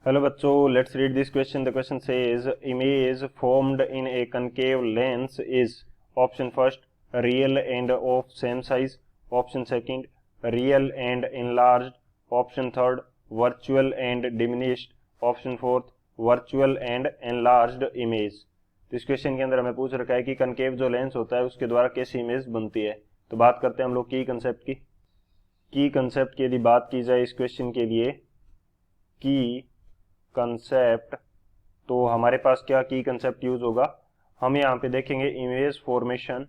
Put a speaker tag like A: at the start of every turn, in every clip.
A: Hello बच्चों, let's read this question. The question says image formed in A concave lens is option first real end of same size, option second real and enlarged, option third virtual and diminished, option fourth virtual and enlarged image. तो इस question के अंदर हमें पूछ रखा है कि concave जो लेंस होता है उसके द्वारा कैसी इमेज बनती है. तो बात करते हैं हम लोग की कंसेप्ट की यदि बात की जाए इस क्वेश्चन के लिए की कंसेप्ट, तो हमारे पास क्या की कंसेप्ट यूज होगा. हम यहाँ पे देखेंगे image formation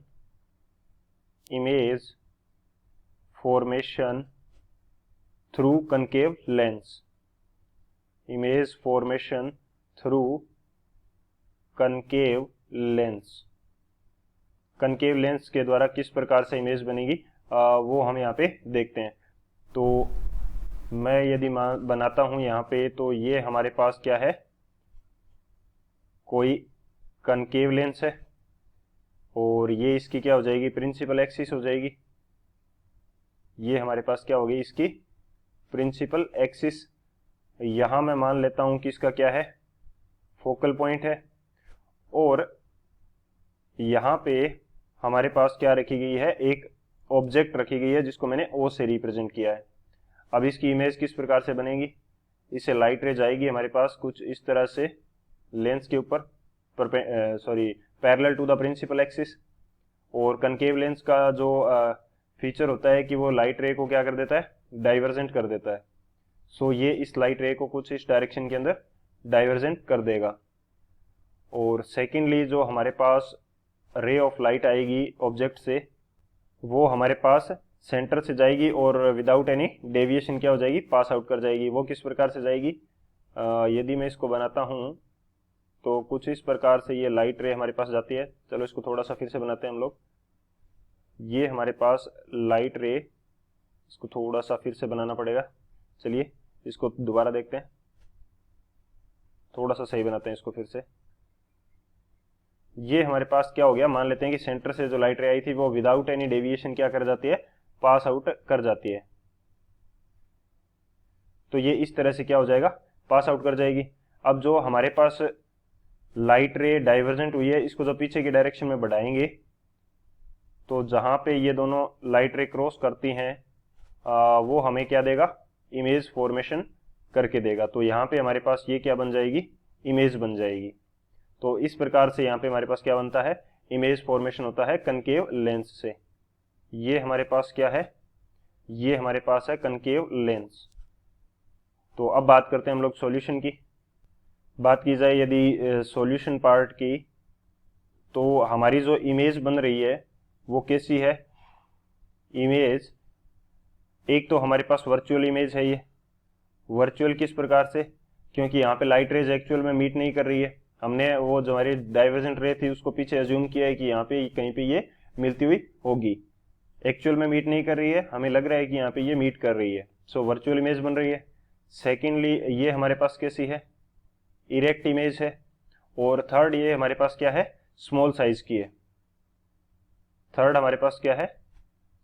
A: through concave lens. Image formation through concave lens के द्वारा किस प्रकार से इमेज बनेगी वो हम यहाँ पे देखते हैं. तो मैं यदि बनाता हूं यहाँ पे, तो ये हमारे पास क्या है, कोई कनकेव लेंस है और ये इसकी क्या हो जाएगी, प्रिंसिपल एक्सिस हो जाएगी. ये हमारे पास क्या होगी, इसकी प्रिंसिपल एक्सिस. यहां मैं मान लेता हूं कि इसका क्या है, फोकल पॉइंट है. और यहां पे हमारे पास क्या रखी गई है, एक ऑब्जेक्ट रखी गई है जिसको मैंने ओ से रिप्रेजेंट किया है. अब इसकी इमेज किस प्रकार से बनेगी, इससे लाइट रे जाएगी हमारे पास कुछ इस तरह से लेंस के ऊपर parallel to the principal axis. और कनकेव लेंस का जो फीचर होता है कि वो लाइट रे को क्या कर देता है, डाइवर्जेंट कर देता है. सो ये इस लाइट रे को कुछ इस डायरेक्शन के अंदर डाइवर्जेंट कर देगा. और सेकेंडली जो हमारे पास रे ऑफ लाइट आएगी ऑब्जेक्ट से, वो हमारे पास सेंटर से जाएगी और विदाउट एनी डेविएशन क्या हो जाएगी, पास आउट कर जाएगी. वो किस प्रकार से जाएगी, यदि मैं इसको बनाता हूं तो कुछ इस प्रकार से ये लाइट रे हमारे पास जाती है. चलो इसको थोड़ा सा फिर से बनाते हैं हम लोग. ये हमारे पास लाइट रे, इसको थोड़ा सा फिर से बनाना पड़ेगा. चलिए इसको दोबारा देखते हैं, थोड़ा सा सही बनाते हैं इसको फिर से. ये हमारे पास क्या हो गया, मान लेते हैं कि सेंटर से जो लाइट रे आई थी वो विदाउट एनी डेविएशन क्या कर जाती है, पास आउट कर जाती है. तो ये इस तरह से क्या हो जाएगा, पास आउट कर जाएगी. अब जो हमारे पास लाइट रे डाइवर्जेंट हुई है, इसको जब पीछे की डायरेक्शन में बढ़ाएंगे तो जहां पे ये दोनों लाइट रे क्रॉस करती हैं वो हमें क्या देगा, इमेज फॉर्मेशन करके देगा. तो यहाँ पे हमारे पास ये क्या बन जाएगी, इमेज बन जाएगी. तो इस प्रकार से यहाँ पे हमारे पास क्या बनता है, इमेज फॉर्मेशन होता है कनकेव लेंस से. ये हमारे पास क्या है, ये हमारे पास है कनकेव लेंस. तो अब बात करते हैं हम लोग सॉल्यूशन की. बात की जाए यदि सॉल्यूशन पार्ट की, तो हमारी जो इमेज बन रही है वो कैसी है, इमेज एक तो हमारे पास वर्चुअल इमेज है. ये वर्चुअल किस प्रकार से, क्योंकि यहाँ पे लाइट रेज एक्चुअल में मीट नहीं कर रही है. हमने वो जो हमारी डाइवर्जेंट रे थी उसको पीछे अज्यूम किया है कि यहाँ पे कहीं पे ये मिलती हुई होगी. एक्चुअल में मीट नहीं कर रही है, हमें लग रहा है कि यहाँ पे ये मीट कर रही है. सो वर्चुअल इमेज बन रही है. सेकेंडली ये हमारे पास कैसी है, इरेक्ट इमेज है. और थर्ड ये हमारे पास क्या है, स्मॉल साइज की है. थर्ड हमारे पास क्या है,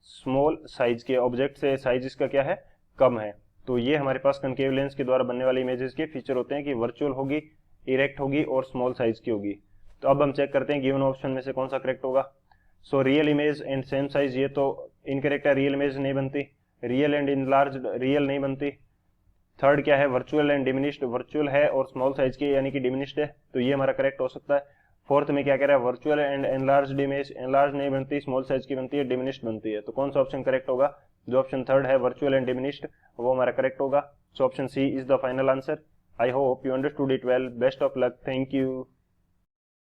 A: स्मॉल साइज के ऑब्जेक्ट से साइज इसका क्या है, कम है. तो ये हमारे पास कनकेव लेंस के द्वारा बनने वाली इमेजेस के फीचर होते हैं कि वर्चुअल होगी, इरेक्ट होगी और स्मॉल साइज की होगी. तो अब हम चेक करते हैं गिवन ऑप्शन में से कौन सा करेक्ट होगा. So real image and same size, ये तो इनकरेक्ट है, रियल इमेज नहीं बनती. रियल एंड इनलार्ज्ड, रियल नहीं बनती. थर्ड क्या है, वर्चुअल एंड डिमिनिश्ड, वर्चुअल है और स्मॉल साइज की यानी कि डिमिनिश्ड है, तो ये हमारा करेक्ट हो सकता है. फोर्थ में क्या कह रहा है, virtual and enlarged image, enlarge नहीं बनती, स्मॉल साइज की बनती है, डिमिनिश्ड बनती है. तो कौन सा ऑप्शन करेक्ट होगा, जो ऑप्शन थर्ड है वर्चुअल एंड डिमिनिश्ड, वो हमारा करेक्ट होगा. So option C is the final answer. I hope you understood it well. Best of luck. Thank you.